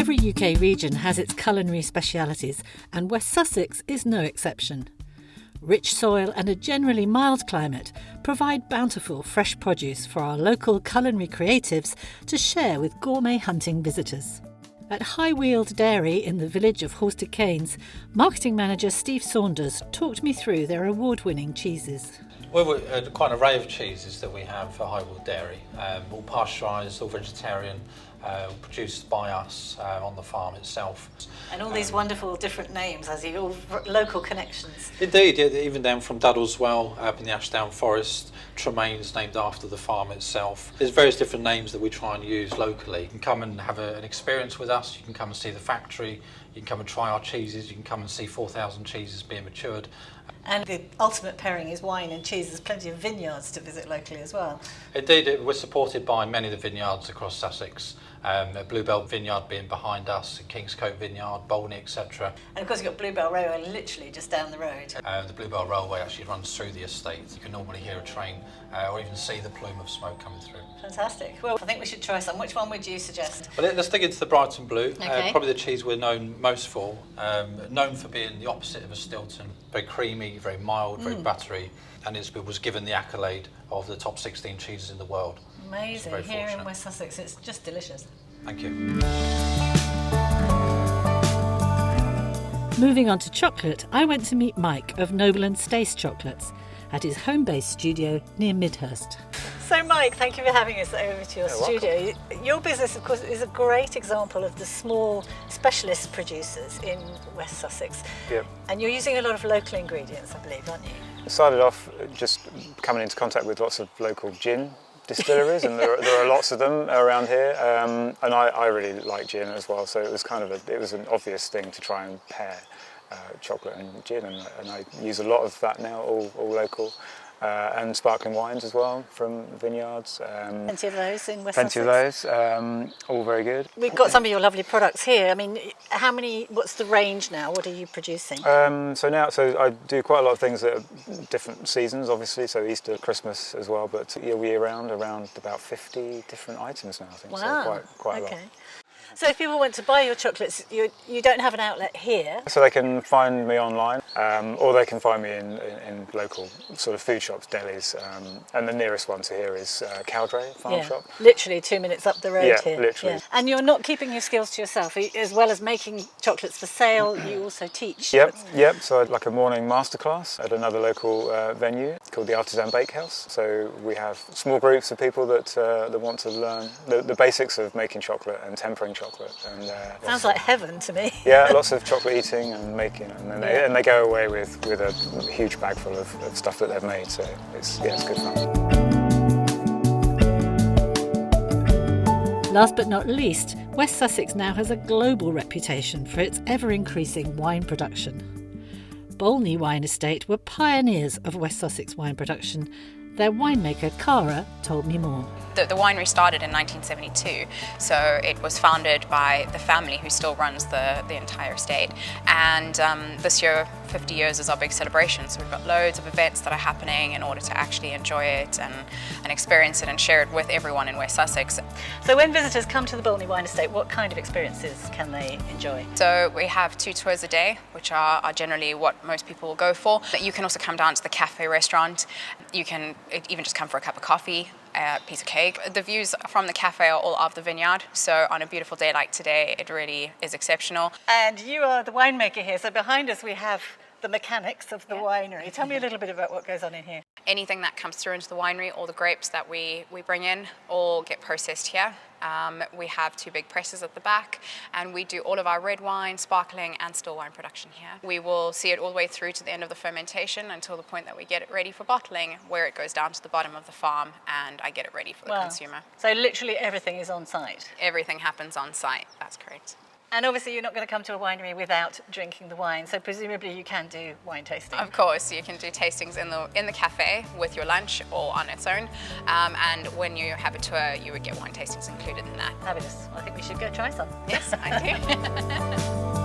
Every UK region has its culinary specialities, and West Sussex is no exception. Rich soil and a generally mild climate provide bountiful fresh produce for our local culinary creatives to share with gourmet hunting visitors. At High Weald Dairy in the village of Horsted Canes, marketing manager Steve Saunders talked me through their award-winning cheeses. Well, quite an array of cheeses that we have for High Weald Dairy, all pasteurised, all vegetarian, produced by us on the farm itself. And all these wonderful different names, as you all local connections. Indeed, yeah, even down from Duddleswell up in the Ashdown Forest, Tremaines named after the farm itself. There's various different names that we try and use locally. You can come and have an experience with us, you can come and see the factory, you can come and try our cheeses, you can come and see 4,000 cheeses being matured. And the ultimate pairing is wine and cheese. There's plenty of vineyards to visit locally as well. Indeed, we're supported by many of the vineyards across Sussex. Bluebell Vineyard being behind us, Kingscote Vineyard, Bolney, etc. And of course you've got Bluebell Railway literally just down the road. The Bluebell Railway actually runs through the estate. You can normally hear a train or even see the plume of smoke coming through. Fantastic. Well, I think we should try some. Which one would you suggest? Well, let's dig into the Brighton Blue. Okay. Probably the cheese we're known most for. Known for being the opposite of a Stilton. Very creamy, very mild, very buttery. And it was given the accolade of the top 16 cheeses in the world. Amazing. Here in West Sussex, it's just delicious. Thank you. Moving on to chocolate, I went to meet Mike of Noble and Stace Chocolates at his home-based studio near Midhurst. So Mike, thank you for having us over to your studio. Welcome. Your business, of course, is a great example of the small specialist producers in West Sussex. Yep. And you're using a lot of local ingredients, I believe, aren't you? I started off just coming into contact with lots of local gin distilleries, and there are lots of them around here, and I really like gin as well, so it was an obvious thing to try and pair chocolate and gin, and I use a lot of that now, all local, and sparkling wines as well from vineyards. Plenty of those in West Plenty Sussex. of those, all very good. We've got some of your lovely products here. I mean, what's the range now? What are you producing? So I do quite a lot of things at different seasons, obviously, so Easter, Christmas as well, but year round, around about 50 different items now, I think. Wow. So quite a lot. So if people want to buy your chocolates, you don't have an outlet here? So they can find me online, or they can find me in local sort of food shops, delis, and the nearest one to here is Cowdray Farm Shop. Literally 2 minutes up the road here. Literally. Yeah. And you're not keeping your skills to yourself. As well as making chocolates for sale, you also teach. Yep. So I'd like a morning masterclass at another local venue called the Artisan Bakehouse. So we have small groups of people that want to learn the basics of making chocolate and tempering chocolate. And, sounds like heaven to me. Yeah, lots of chocolate eating and making, and then they go away with a huge bag full of stuff that they've made. So it's good fun. Last but not least, West Sussex now has a global reputation for its ever-increasing wine production. Bolney Wine Estate were pioneers of West Sussex wine production. Their winemaker, Cara, told me more. The winery started in 1972, so it was founded by the family who still runs the entire estate. And this year, 50 years is our big celebration, so we've got loads of events that are happening in order to actually enjoy it and experience it and share it with everyone in West Sussex. So when visitors come to the Bolney Wine Estate, what kind of experiences can they enjoy? So we have 2 tours a day, which are generally what most people will go for. But you can also come down to the cafe restaurant. You can even just come for a cup of coffee, a piece of cake. The views from the cafe are all of the vineyard, so on a beautiful day like today, it really is exceptional. And you are the winemaker here, so behind us we have the mechanics of the winery. Tell me a little bit about what goes on in here. Anything that comes through into the winery, all the grapes that we bring in, all get processed here. We have 2 big presses at the back, and we do all of our red wine, sparkling and still wine production here. We will see it all the way through to the end of the fermentation until the point that we get it ready for bottling, where it goes down to the bottom of the farm and I get it ready for the consumer. So literally everything is on site? Everything happens on site, that's correct. And obviously you're not going to come to a winery without drinking the wine, so presumably you can do wine tasting. Of course, you can do tastings in the cafe with your lunch or on its own, and when you have a tour you would get wine tastings included in that. Fabulous. I think we should go try some. Yes, I do.